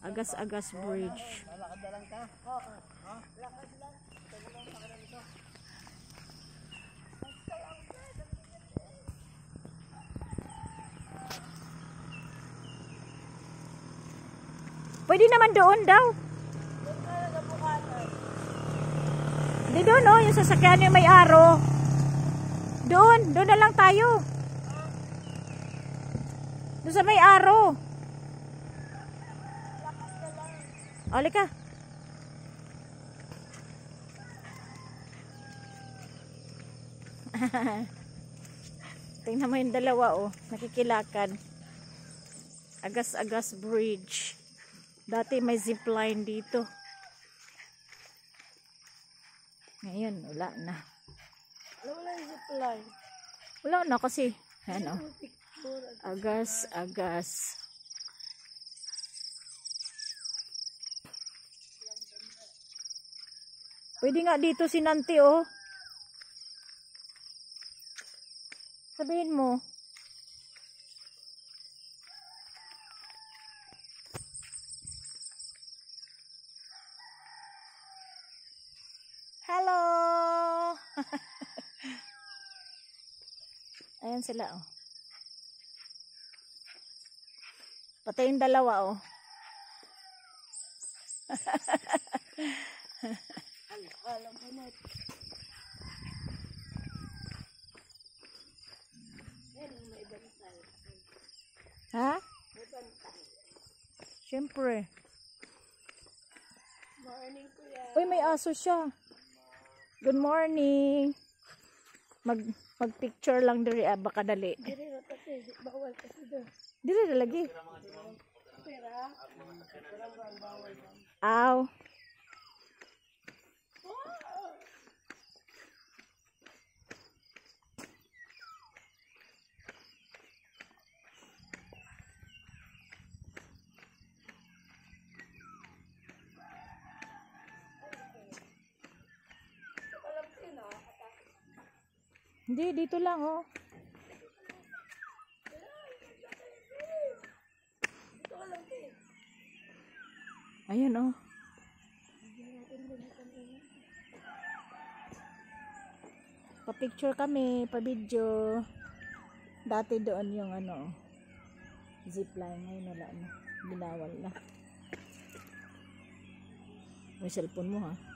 Agas-Agas Bridge. Lalakad ka? Oo. Ha? Lakad lang. Pwede naman doon daw. Hindi doon, oh, yung sasakyan yung may aro. Doon na lang tayo. Doon sa may aro. Oli ka. Tingnan mo yung dalawa, oh, nakikilakad. Agas-Agas Bridge. Dati may zipline dito. Ngayon, wala na. Wala yung zipline. Wala na kasi. Ano? Agas-Agas. Pwede nga dito si Nanti, oh. Sabihin mo. Hello! Ayan sila, oh. Pati yung dalawa, oh. Alam ko na. May bantay. Ha? May bantay. Siyempre. Morning, kuya. Uy, may aso siya. Good morning. Mag-picture lang diri, baka dali. Dili na kasi, bawal kasi doon. Dili na lagi. Pera? Aw. Hindi, dito lang, oh. Ayun, oh. Pa-picture kami, pa-video. Dati doon yung ano, zipline. Ngayon wala na. Binawal na. May cellphone mo, ha?